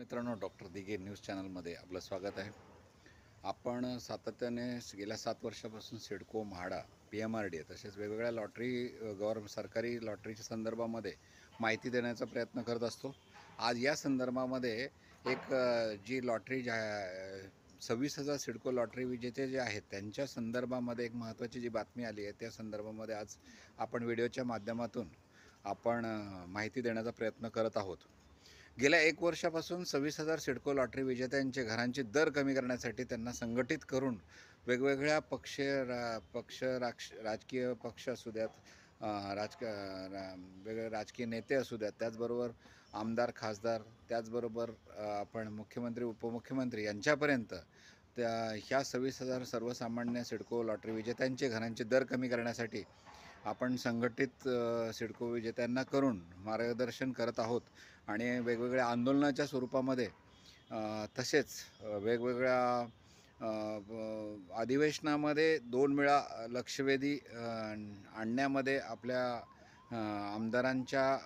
मित्रांनो, doctor Dighe news चॅनलमध्ये आपलं स्वागत आहे. आपण सातत्याने गेल्या 7 वर्षापासून सिडको, म्हाडा, PMRD तसेच वेगवेगळ्या लॉटरी सरकारी लॉटरीच्या संदर्भामध्ये माहिती देण्याचा प्रयत्न करत असतो. आज या संदर्भामध्ये एक जी लॉटरी 26,000 सिडको लॉटरी विजेते जे आहेत त्यांच्या संदर्भामध्ये एक महत्त्वाची जी बातमी आली आहे, त्या संदर्भामध्ये आज आपण व्हिडिओच्या माध्यमातून आपण माहिती देण्याचा प्रयत्न करत आहोत. गेल्या 1 वर्षापासून 26,000 सिडको लॉटरी विजेत्यांचे घरांचे दर कमी करण्यासाठी त्यांना संघटित करून वेगवेगळ्या राजकीय पक्ष असू द्यात, वेगवेगळे राजकीय नेते असू द्यात, त्याचबरोबर आमदार, खासदार, त्याचबरोबर आपण मुख्यमंत्री, उपमुख्यमंत्री यांच्यापर्यंत ह्या 26,000 सर्वसामान्य सिडको लॉटरी विजेत्यांचे घरांचे दर कमी करण्यासाठी आपण संघटित सिडको विजेत्यांना करून मार्गदर्शन करत आहोत आणि वेगवेगळ्या आंदोलनाच्या स्वरूपामध्ये तसेच वेगवेगळ्या अधिवेशनामध्ये 2 वेळा लक्षवेधी आणण्यामध्ये आपल्या आमदारांच्या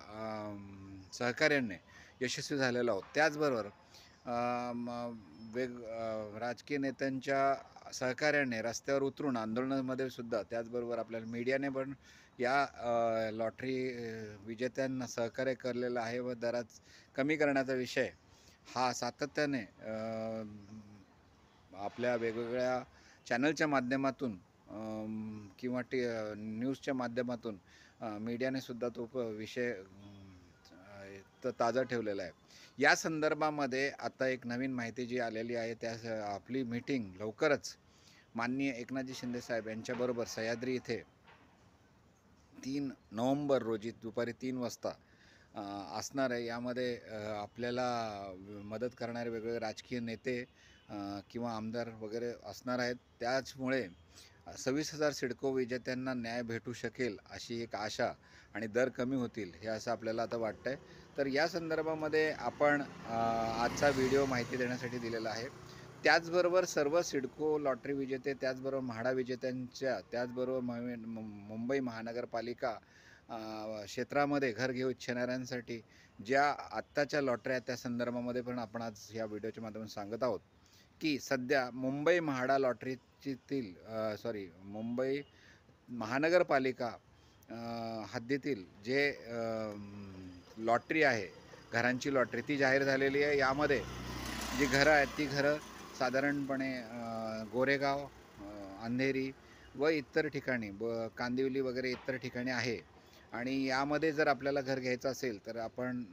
सहकार्याने यशस्वी झालेलो आहोत. त्याचबरोबर राजकीय नेत्यांच्या सहकार्याने रस्त्यावर उतरून आंदोलनामध्ये सुद्धा, त्याचबरोबर आपल्याला मीडियाने पण या लॉटरी विजेत्यांना सहकार्य केलेलं आहे व दरात कमी करण्याचा विषय हा सातत्याने आपल्या वेगवेगळ्या चॅनलच्या माध्यमातून किंवा न्यूजच्या माध्यमातून मीडियाने सुद्धा तो विषय ताजा ठेवलेला आहे. या संदर्भामध्ये आता एक नवीन माहिती जी आलेली आहे, त्या आपली मीटिंग लवकरच माननीय एकनाथजी शिंदे साहेब यांच्याबरोबर सह्याद्री इथे 3 नोव्हेंबर रोजी दुपारी 3 वाजता असणार आहे. यामध्ये आपल्याला मदत करणारे वेगवेगळे राजकीय नेते किंवा आमदार वगैरे असणार आहेत. त्याचमुळे 26,000 सिडको विजेत्यांना न्याय भेटू शकेल अशी एक आशा आणि दर कमी होतील हे असं आपल्याला आता वाटतं आहे. तर या संदर्भामध्ये आपण आजचा व्हिडिओ माहिती देण्यासाठी दिलेला आहे. त्याचबरोबर सर्व सिडको लॉटरी विजेते, त्याचबरोबर म्हाडा विजेत्यांच्या, त्याचबरोबर मुंबई महानगरपालिका क्षेत्रामध्ये घर घेऊ इच्छिणाऱ्यांसाठी ज्या आत्ताच्या लॉटऱ्या आहेत त्या संदर्भामध्ये पण आपण आज या व्हिडिओच्या माध्यमातून सांगत आहोत की सध्या मुंबई म्हाडा लॉटरीतील मुंबई महानगरपालिका हद्दीतील जे लॉटरी आहे, घरांची लॉटरी ती जाहीर झालेली आहे. यामध्ये जी घरं आहेत ती घरं साधारणपणे गोरेगाव, अंधेरी व इतर ठिकाणी कांदिवली वगैरे इतर ठिकाणी आहे. आणि यामध्ये जर आपल्याला घर घ्यायचं असेल तर आपण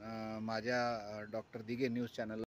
माझ्या डॉक्टर दिघे न्यूज चॅनल